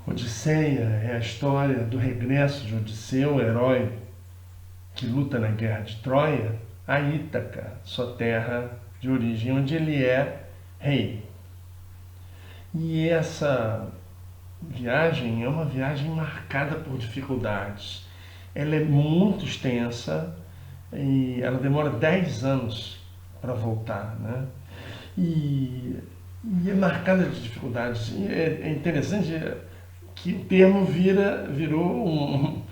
Odisseia é a história do regresso de Odisseu, herói que luta na guerra de Troia, a Ítaca, sua terra de origem, onde ele é rei. E essa viagem é uma viagem marcada por dificuldades. Ela é muito extensa e ela demora 10 anos para voltar, né? E é marcada de dificuldades. E é interessante que o termo virou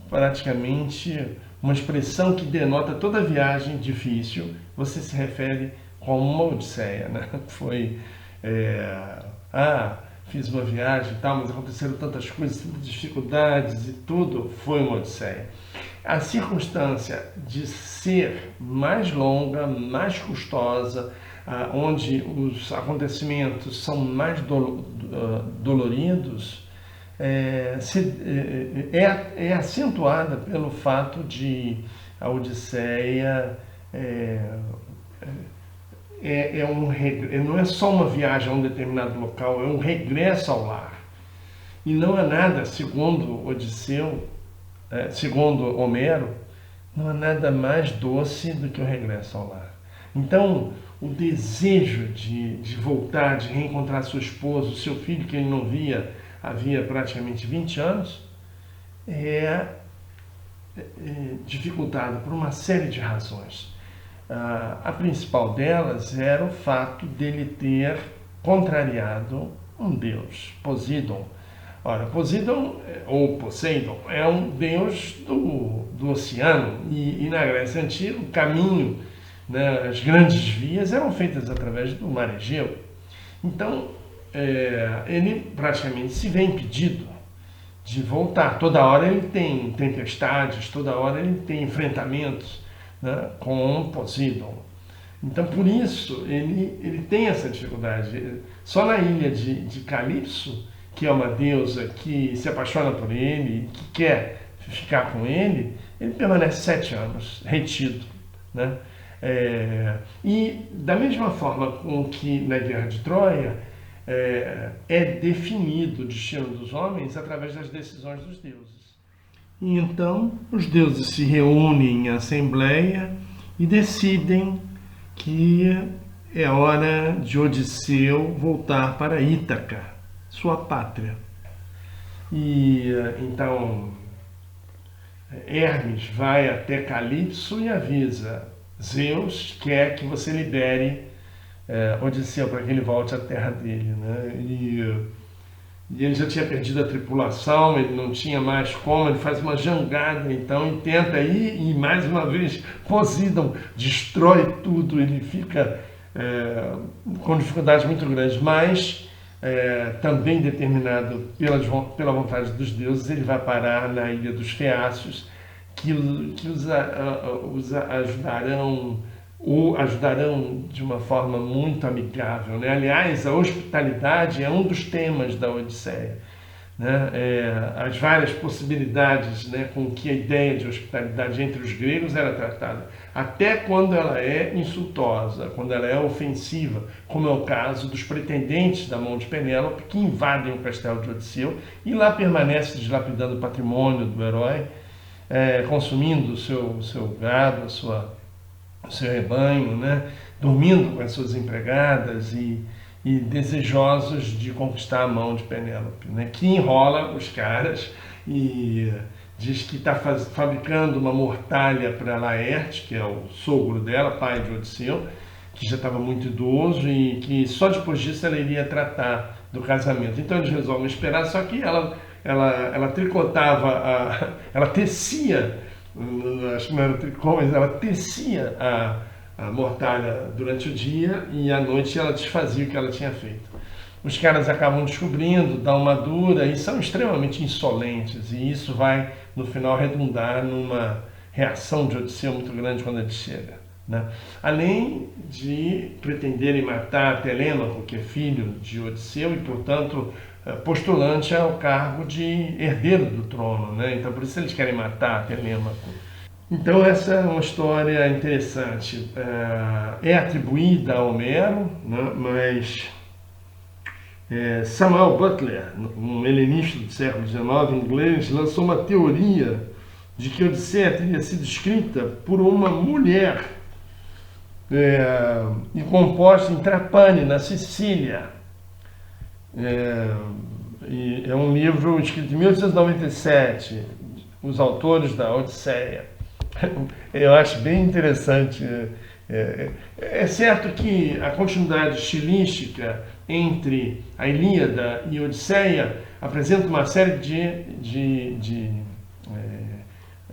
praticamente uma expressão que denota toda viagem difícil. Você se refere com uma odisseia, né? Foi, fiz uma viagem e tal, mas aconteceram tantas coisas, tantas dificuldades e tudo, foi uma odisseia. A circunstância de ser mais longa, mais custosa, onde os acontecimentos são mais doloridos, é acentuada pelo fato de a Odisseia não é só uma viagem a um determinado local, é um regresso ao lar. E não há nada, segundo Odisseu, segundo Homero, não há nada mais doce do que o regresso ao lar. Então, o desejo de voltar, de reencontrar sua esposa, o seu filho que ele não via havia praticamente 20 anos, é dificultado por uma série de razões. A principal delas era o fato dele ter contrariado um deus, Poseidon. Ora, Poseidon, ou Poseidon, é um deus do oceano, e na Grécia Antiga o caminho, né, as grandes vias eram feitas através do mar Egeu. Então, ele praticamente se vê impedido de voltar. Toda hora ele tem tempestades, toda hora ele tem enfrentamentos, né, com Poseidon. Então, por isso, ele tem essa dificuldade. Só na ilha de Calipso, que é uma deusa que se apaixona por ele, que quer ficar com ele permanece 7 anos retido, né? E da mesma forma com que na Guerra de Troia é definido o destino dos homens através das decisões dos deuses. E então os deuses se reúnem em assembleia e decidem que é hora de Odisseu voltar para Ítaca, sua pátria. E então Hermes vai até Calipso e avisa: Zeus quer que você libere Odisseu para que ele volte à terra dele, né? E ele já tinha perdido a tripulação, ele não tinha mais como, ele faz uma jangada então e tenta ir, e mais uma vez Poseidon destrói tudo, ele fica com dificuldades muito grandes, mas também determinado pela vontade dos deuses, ele vai parar na ilha dos Feácios, que os ajudarão de uma forma muito amigável, né? Aliás, a hospitalidade é um dos temas da Odisseia, né? As várias possibilidades, né, com que a ideia de hospitalidade entre os gregos era tratada, até quando ela é insultosa, quando ela é ofensiva, como é o caso dos pretendentes da mão de Penélope, que invadem o castelo de Odisseu e lá permanecem dilapidando o patrimônio do herói, consumindo o seu gado, o seu rebanho, né? Dormindo com as suas empregadas e desejosos de conquistar a mão de Penélope, né? Que enrola os caras e diz que está fabricando uma mortalha para Laerte, que é o sogro dela, pai de Odisseu, que já estava muito idoso e que só depois disso ela iria tratar do casamento. Então eles resolvem esperar, só que ela tricotava, ela tecia, acho que não era tricô, mas ela tecia a mortalha durante o dia e à noite ela desfazia o que ela tinha feito. Os caras acabam descobrindo, dão uma dura e são extremamente insolentes, e isso vai no final redundar numa reação de Odisseu muito grande quando ele chega, né? Além de pretenderem matar Telêmaco, que é filho de Odisseu e portanto postulante ao cargo de herdeiro do trono, né? Então por isso eles querem matar Telêmaco. Então essa é uma história interessante. É atribuída a Homero, né, mas Samuel Butler, um helenista do século XIX inglês, lançou uma teoria de que a Odisseia teria sido escrita por uma mulher e composta em Trapani, na Sicília. É um livro escrito em 1897, os autores da Odisseia. Eu acho bem interessante. É certo que a continuidade estilística entre a Ilíada e a Odisseia apresenta uma série de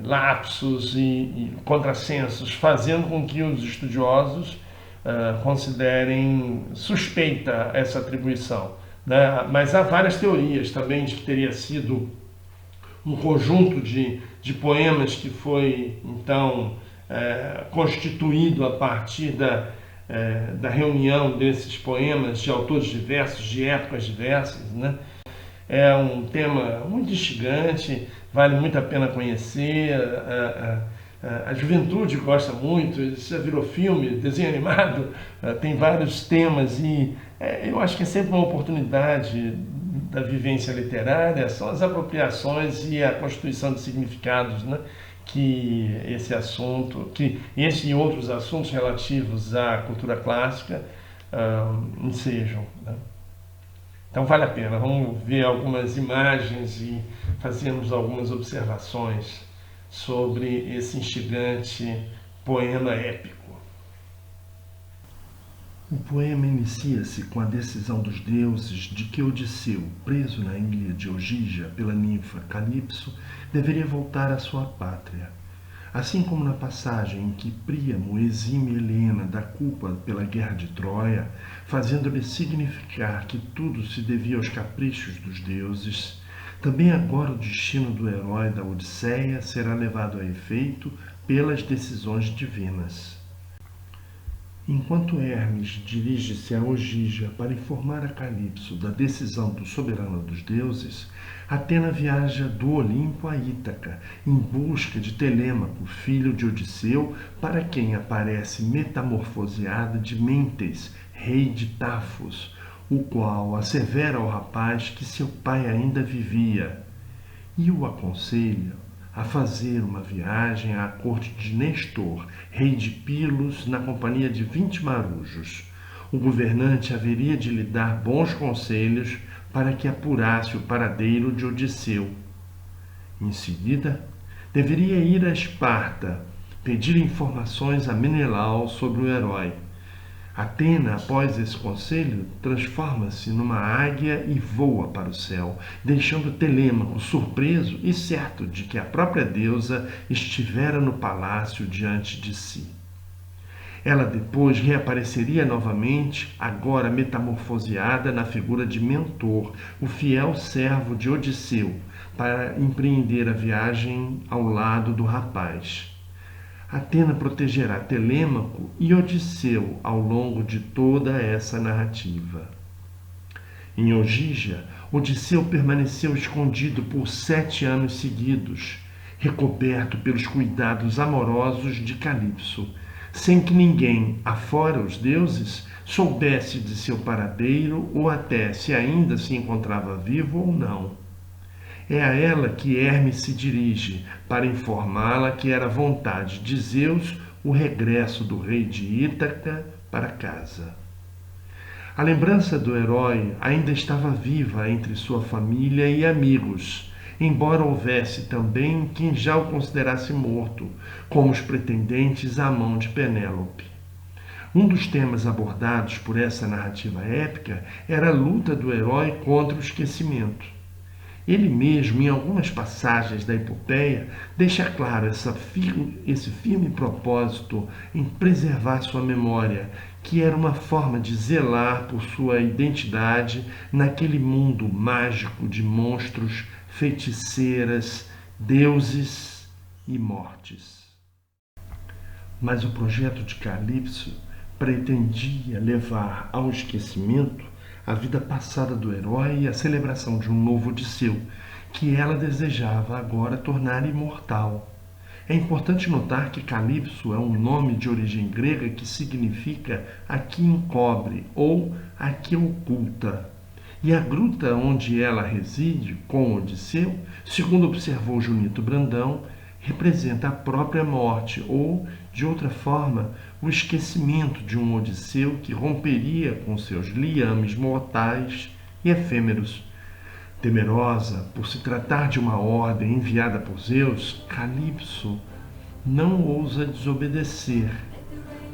lapsos e contrassensos, fazendo com que os estudiosos considerem suspeita essa atribuição, né? Mas há várias teorias também de que teria sido um conjunto de poemas que foi então constituído a partir da reunião desses poemas de autores diversos, de épocas diversas, né? É um tema muito instigante, vale muito a pena conhecer. A juventude gosta muito, isso já virou filme, desenho animado, tem vários temas e eu acho que é sempre uma oportunidade da vivência literária, são as apropriações e a constituição de significados, né, que esse assunto, que esse e outros assuntos relativos à cultura clássica ensejam, né? Então vale a pena, vamos ver algumas imagens e fazermos algumas observações sobre esse instigante poema épico. O poema inicia-se com a decisão dos deuses de que Odisseu, preso na ilha de Ogígia pela ninfa Calipso, deveria voltar à sua pátria. Assim como na passagem em que Príamo exime Helena da culpa pela guerra de Troia, fazendo-lhe significar que tudo se devia aos caprichos dos deuses, também agora o destino do herói da Odisseia será levado a efeito pelas decisões divinas. Enquanto Hermes dirige-se a Ogígia para informar a Calipso da decisão do soberano dos deuses, Atena viaja do Olimpo a Ítaca, em busca de Telêmaco, filho de Odisseu, para quem aparece metamorfoseada de Mentes, rei de Tafos, o qual assevera ao rapaz que seu pai ainda vivia, e o aconselha a fazer uma viagem à corte de Nestor, rei de Pilos, na companhia de 20 marujos. O governante haveria de lhe dar bons conselhos para que apurasse o paradeiro de Odisseu. Em seguida, deveria ir a Esparta, pedir informações a Menelau sobre o herói. Atena, após esse conselho, transforma-se numa águia e voa para o céu, deixando Telêmaco surpreso e certo de que a própria deusa estivera no palácio diante de si. Ela depois reapareceria novamente, agora metamorfoseada na figura de Mentor, o fiel servo de Odisseu, para empreender a viagem ao lado do rapaz. Atena protegerá Telêmaco e Odisseu ao longo de toda essa narrativa. Em Ogígia, Odisseu permaneceu escondido por 7 anos seguidos, recoberto pelos cuidados amorosos de Calipso, sem que ninguém, afora os deuses, soubesse de seu paradeiro ou até se ainda se encontrava vivo ou não. É a ela que Hermes se dirige para informá-la que era vontade de Zeus o regresso do rei de Ítaca para casa. A lembrança do herói ainda estava viva entre sua família e amigos, embora houvesse também quem já o considerasse morto, como os pretendentes à mão de Penélope. Um dos temas abordados por essa narrativa épica era a luta do herói contra o esquecimento. Ele mesmo, em algumas passagens da epopeia, deixa claro esse firme propósito em preservar sua memória, que era uma forma de zelar por sua identidade naquele mundo mágico de monstros, feiticeiras, deuses e mortes. Mas o projeto de Calipso pretendia levar ao esquecimento a vida passada do herói e a celebração de um novo Odisseu, que ela desejava agora tornar imortal. É importante notar que Calipso é um nome de origem grega que significa a que encobre ou a que oculta. E a gruta onde ela reside, com Odisseu, segundo observou Junito Brandão, representa a própria morte ou, de outra forma, o esquecimento de um Odisseu que romperia com seus liames mortais e efêmeros. Temerosa por se tratar de uma ordem enviada por Zeus, Calipso não ousa desobedecer,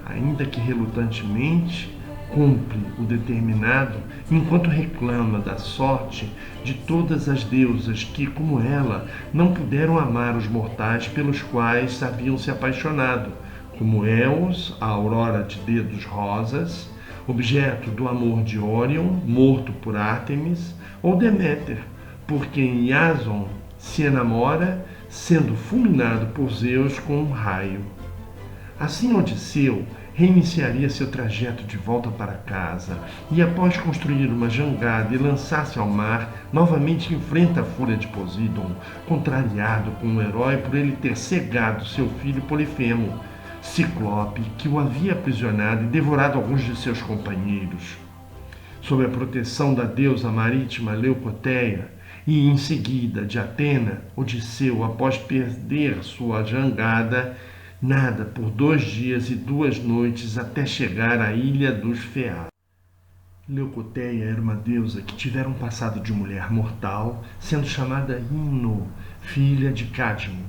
ainda que relutantemente cumpre o determinado, enquanto reclama da sorte de todas as deusas que, como ela, não puderam amar os mortais pelos quais haviam se apaixonado, como Eos, a aurora de dedos rosas, objeto do amor de Órion, morto por Ártemis, ou Deméter, por quem Iason se enamora, sendo fulminado por Zeus com um raio. Assim Odisseu reiniciaria seu trajeto de volta para casa e, após construir uma jangada e lançar-se ao mar, novamente enfrenta a fúria de Poseidon, contrariado com o herói por ele ter cegado seu filho Polifemo, Ciclope, que o havia aprisionado e devorado alguns de seus companheiros. Sob a proteção da deusa marítima Leucoteia e, em seguida, de Atena, Odisseu, após perder sua jangada, nada por 2 dias e 2 noites até chegar à ilha dos Feados. Leucoteia era uma deusa que tivera um passado de mulher mortal, sendo chamada Ino, filha de Cadmo.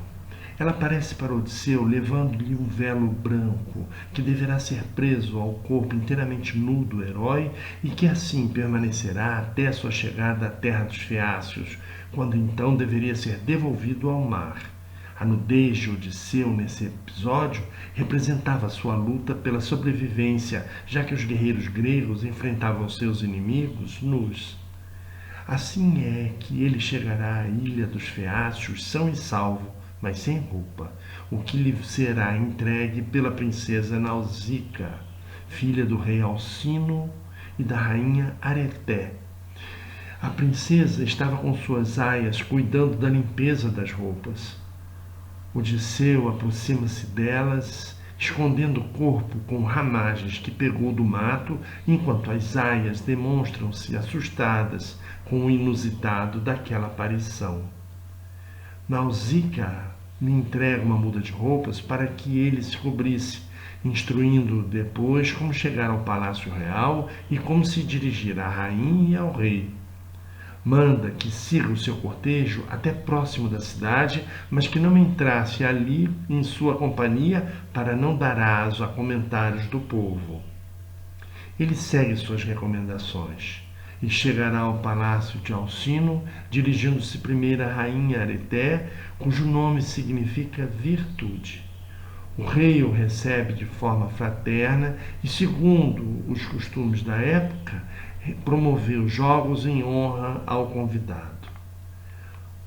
Ela aparece para Odisseu levando-lhe um velo branco, que deverá ser preso ao corpo inteiramente nu do herói e que assim permanecerá até sua chegada à terra dos Feácios, quando então deveria ser devolvido ao mar. A nudez de Odisseu nesse episódio representava sua luta pela sobrevivência, já que os guerreiros gregos enfrentavam seus inimigos nus. Assim é que ele chegará à ilha dos Feácios são e salvo, mas sem roupa, o que lhe será entregue pela princesa Nausicaa, filha do rei Alcino e da rainha Areté. A princesa estava com suas aias cuidando da limpeza das roupas. Odisseu aproxima-se delas, escondendo o corpo com ramagens que pegou do mato, enquanto as aias demonstram-se assustadas com o inusitado daquela aparição. Nausicaa lhe entrega uma muda de roupas para que ele se cobrisse, instruindo-o depois como chegar ao palácio real e como se dirigir à rainha e ao rei. Manda que siga o seu cortejo até próximo da cidade, mas que não entrasse ali em sua companhia para não dar aso a comentários do povo. Ele segue suas recomendações e chegará ao palácio de Alcino, dirigindo-se primeiro à rainha Areté, cujo nome significa virtude. O rei o recebe de forma fraterna e, segundo os costumes da época, promoveu jogos em honra ao convidado.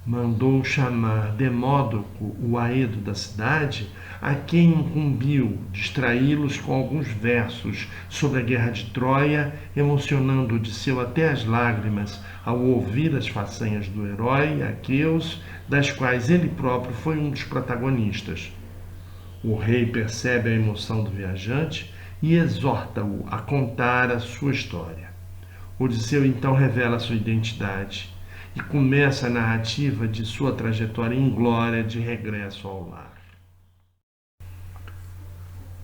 Mandou chamar Demódoco, o aedo da cidade, a quem incumbiu distraí-los com alguns versos sobre a guerra de Troia, emocionando Odisseu até as lágrimas ao ouvir as façanhas do herói Aqueus, das quais ele próprio foi um dos protagonistas. O rei percebe a emoção do viajante e exorta-o a contar a sua história. Odisseu então revela sua identidade e começa a narrativa de sua trajetória inglória de regresso ao lar.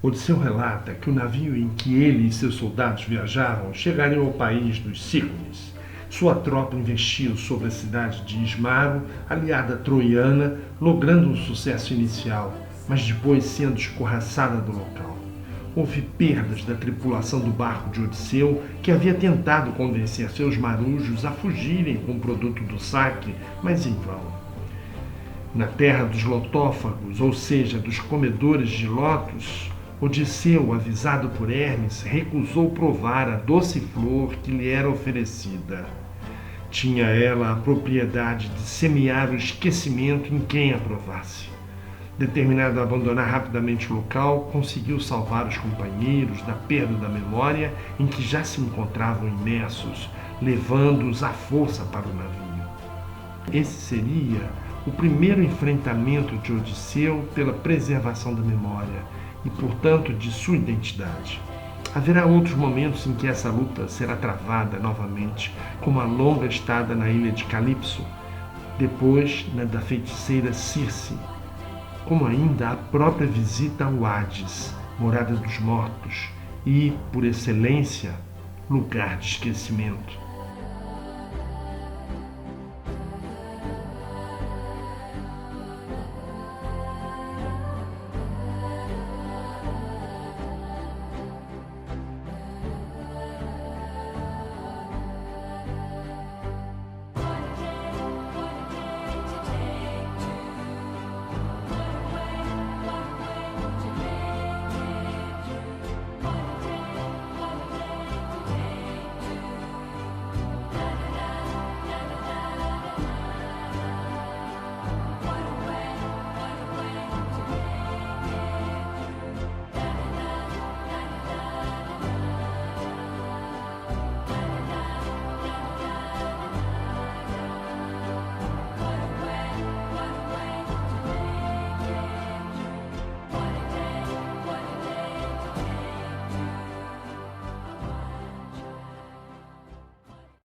Odisseu relata que o navio em que ele e seus soldados viajaram chegaram ao país dos Cíclones. Sua tropa investiu sobre a cidade de Ismaro, aliada troiana, logrando um sucesso inicial, mas depois sendo escorraçada do local. Houve perdas da tripulação do barco de Odisseu, que havia tentado convencer seus marujos a fugirem com o produto do saque, mas em vão. Na terra dos lotófagos, ou seja, dos comedores de lótus, Odisseu, avisado por Hermes, recusou provar a doce flor que lhe era oferecida. Tinha ela a propriedade de semear o esquecimento em quem a provasse. Determinado a abandonar rapidamente o local, conseguiu salvar os companheiros da perda da memória em que já se encontravam imersos, levando-os à força para o navio. Esse seria o primeiro enfrentamento de Odisseu pela preservação da memória e, portanto, de sua identidade. Haverá outros momentos em que essa luta será travada novamente, como a longa estada na ilha de Calipso, depois na da feiticeira Circe, como ainda a própria visita ao Hades, morada dos mortos e, por excelência, lugar de esquecimento.